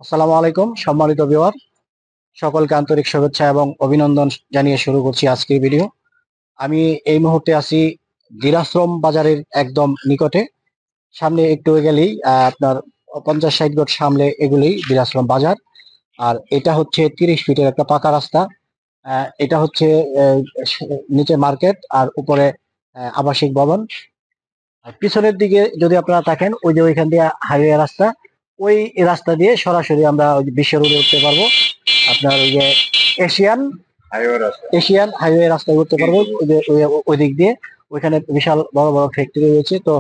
আসসালামু আলাইকুম সম্মানিত ভিউয়ার, সকলকে আন্তরিক শুভেচ্ছা এবং অভিনন্দন জানিয়ে শুরু করছি আজকের ভিডিও। আমি এই মুহূর্তে আছি দিরাশ্রম বাজারের একদম নিকটে। সামনে একটু গেলেই আপনার 50-60 গজ সামনে এগুলি দিরাশ্রম বাজার। আর এটা হচ্ছে 30 ফিটের একটা পাকা রাস্তা। এটা হচ্ছে নিচে মার্কেট আর উপরে আবাসিক ভবন। আর পিছনের দিকে যদি আপনারা থাকেন, ওই যে ওইখান দিয়ে হাইওয়ে রাস্তা, ওই রাস্তা দিয়ে সরাসরি আমরা ওই যে বিশ্ব রোডে উঠতে পারবো। আপনার ওই যে এশিয়ান এশিয়ান হাইওয়ে রাস্তায় উঠতে পারবো ওই দিক দিয়ে। ওইখানে বিশাল বড় বড় ফ্যাক্টরি রয়েছে। তো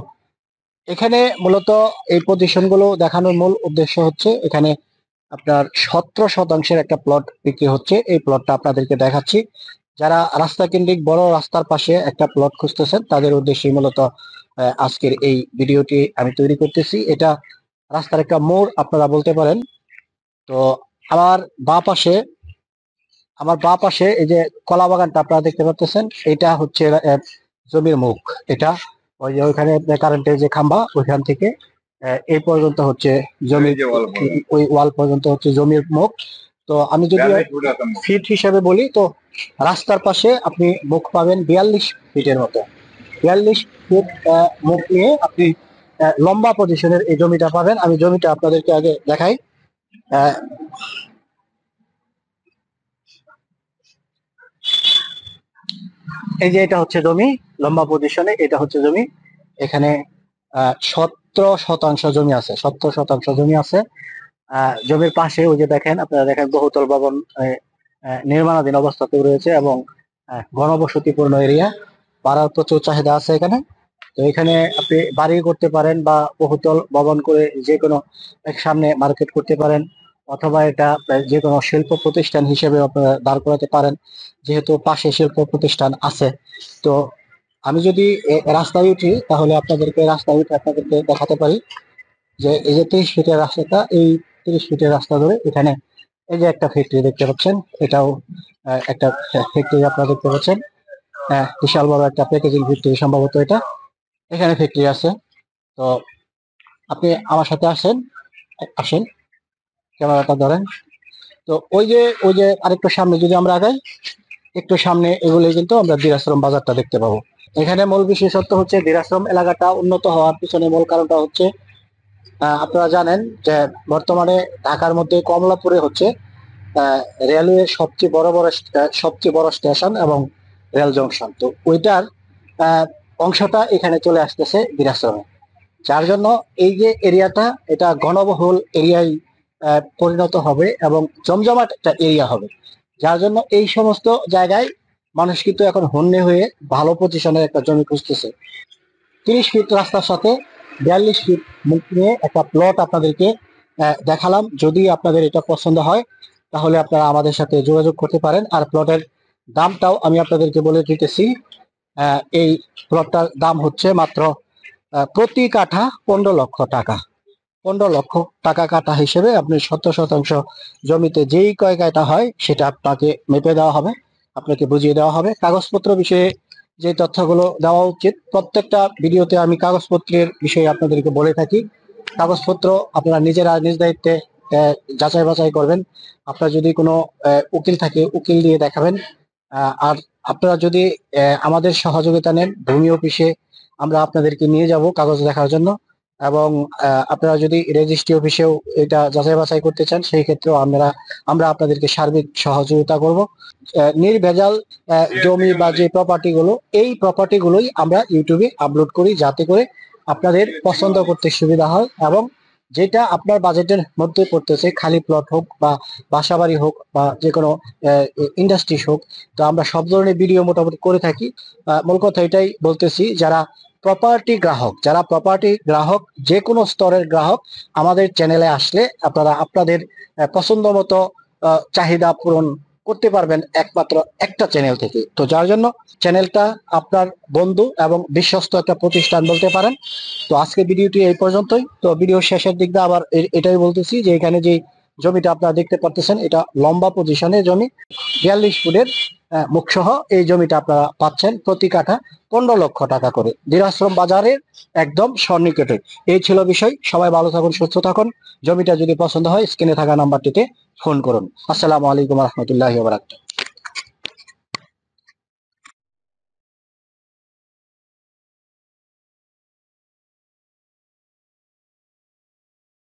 এখানে মূলত এই পজিশন গুলো দেখানোর মূল উদ্দেশ্য হচ্ছে, এখানে আপনার 17% একটা প্লট বিক্রি হচ্ছে। এই প্লটটা আপনাদেরকে দেখাচ্ছি। যারা রাস্তা কেন্দ্রিক বড় রাস্তার পাশে একটা প্লট খুঁজতেছেন, তাদের উদ্দেশ্যে মূলত আজকের এই ভিডিওটি আমি তৈরি করতেছি। এটা রাস্তার একটা মোড় আপনারা বলতে পারেন। তো আমার বাঁ পাশে এই যে কলা বাগানটা আপনারা দেখতে পাচ্ছেন, এটা হচ্ছে জমির মুখ। এটা ওই যে ওইখানে কারেন্টের যে খাম্বা, ওইখান থেকে এই পর্যন্ত হচ্ছে জমির, ওই ওয়াল পর্যন্ত হচ্ছে জমির মুখ। তো আমি যদি ফিট হিসেবে বলি, তো রাস্তার পাশে আপনি মুখ পাবেন 42 ফিটের মতো। 42 ফিট মুখ নিয়ে আপনি লম্বা পজিশনের এই জমিটা পাবেন। আমি জমিটা আপনাদেরকে আগে দেখাই। এই যে এটা হচ্ছে জমি, লম্বা পজিশনে এটা হচ্ছে জমি। এখানে 17% জমি আছে, 17% জমি আছে। জমির পাশে ওই যে দেখেন, আপনারা দেখেন বহুতল ভবন নির্মাণাধীন অবস্থাতে রয়েছে এবং ঘনবসতিপূর্ণ এরিয়া। ভাড়ার প্রচুর চাহিদা আছে এখানে। তো এখানে আপনি বাড়ি করতে পারেন বা বহুতল ভবন করে যে কোনো সামনে মার্কেট করতে পারেন, অথবা এটা যে কোনো শিল্প প্রতিষ্ঠান হিসেবে আপনারা দাঁড় করাতে পারেন, যেহেতু পাশে শিল্প প্রতিষ্ঠান আছে। তো আমি যদি রাস্তায় উঠি, তাহলে আপনাদেরকে দেখাতে পারি যে এই যে 30 ফিটের রাস্তাটা, এই 30 ফিটের রাস্তা ধরে এখানে এই যে একটা ফ্যাক্টরি দেখতে পাচ্ছেন। এটাও একটা ফ্যাক্টরি আপনারা দেখতে পাচ্ছেন। বিশাল বড় একটা প্যাকেজিং ফ্যাক্টরি সম্ভবত এটা। এখানে ফ্যাক্টরি আছে। তো আপনি আমার সাথে আসেন, ক্যামেরাটা ধরেন। তো ওই যে আরেকটু সামনে যদি আমরা আগাই, একটু সামনে এগুলো কিন্তু আমরা দিরাশ্রম বাজারটা দেখতে পাবো। এখানে মূল বিশেষত্ব হচ্ছে দিরাশ্রম এলাকাটা উন্নত হওয়ার পিছনে মূল কারণটা হচ্ছে, আপনারা জানেন যে বর্তমানে ঢাকার মধ্যে কমলাপুরে হচ্ছে রেলওয়ে সবচেয়ে বড় স্টেশন এবং রেল জংশন। তো ওইটার অংশটা এখানে চলে আসতেছে দিরাশ্রমে। যার জন্য এই যে এরিয়াটা, এটা ঘনবহুল এরিয়ায় পরিণত হবে এবং জমজমাট একটা এরিয়া হবে। যার জন্য এই সমস্ত জায়গায় মানুষ কিন্তু এখন হন্যে হয়ে ভালো পজিশনের একটা জমি খুঁজতেছে। 30 ফিট রাস্তার সাথে 42 ফিট মুখ নিয়ে একটা প্লট আপনাদেরকে দেখালাম। যদি আপনাদের এটা পছন্দ হয়, তাহলে আপনারা আমাদের সাথে যোগাযোগ করতে পারেন। আর প্লটের দামটাও আমি আপনাদেরকে বলে দিতেছি। এই প্লটটার দাম হচ্ছে মাত্র প্রতি কাঠা 15 লক্ষ টাকা। 15 লক্ষ টাকা কাঠা হিসেবে আপনি 17% জমিতে যেই কয় কাঠা হয় সেটা আপনাকে মেপে দেওয়া হবে, আপনাকে বুঝিয়ে দেওয়া হবে। কাগজপত্র বিষয়ে যে তথ্যগুলো দেওয়া উচিত, প্রত্যেকটা ভিডিওতে আমি কাগজপত্রের বিষয়ে আপনাদেরকে বলে থাকি। কাগজপত্র আপনারা নিজেরা নিজ দায়িত্বে যাচাই বাছাই করবেন। আপনার যদি কোনো উকিল থাকে, উকিল দিয়ে দেখাবেন। আর আপনারা যদি আমাদের সহযোগিতা নেন, ভূমি অফিসে আমরা আপনাদেরকে নিয়ে যাব কাগজ দেখার জন্য। এবং আপনারা যদি রেজিস্ট্রি অফিসেও এটা যাচাই বাছাই করতে চান, সেই ক্ষেত্রেও আমরা আপনাদেরকে সার্বিক সহযোগিতা করব। নির্ভেজাল জমি বা যে এই প্রপার্টি গুলোই আমরা ইউটিউবে আপলোড করি, যাতে করে আপনাদের পছন্দ করতে সুবিধা হয় এবং যেটা আপনার বাজেটের মধ্যে পড়তেছে, খালি প্লট হোক বা বাসাবাড়ি হোক বা যে কোনো ইন্ডাস্ট্রি হোক। তো আমরা সব ধরনের ভিডিও মোটামুটি করে থাকি। মূল কথা এটাই বলতেছি, যারা প্রপার্টি গ্রাহক, যে কোনো স্তরের গ্রাহক, আমাদের চ্যানেলে আসলে আপনারা আপনাদের পছন্দ মতো চাহিদা পূরণ করতে পারবেন একমাত্র একটা চ্যানেল থেকে। তো যার জন্য চ্যানেলটা আপনার বন্ধু এবং বিশ্বস্ত একটা প্রতিষ্ঠান বলতে পারেন। তো আজকে ভিডিওটি এই পর্যন্তই। তো ভিডিও শেষের দিক দিয়ে আবার এটাই বলতেছি যে এখানে যে জমিটা আপনারা দেখতে পারতেছেন, এটা লম্বা পজিশনের জমি, 42 ফুটের মুখ সহ এই জমিটা আপনারা পাচ্ছেন প্রতি কাঠা 15 লক্ষ টাকা করে, দিনাজপুর বাজারের একদম সন্নিকটে। এই ছিল বিষয়। সবাই ভালো থাকুন, সুস্থ থাকুন। জমিটা যদি পছন্দ হয় স্ক্রিনে থাকা নাম্বারটিতে ফোন করুন। আসসালামু আলাইকুম রহমতুল্লাহি ওয়া বারাকাতুহু।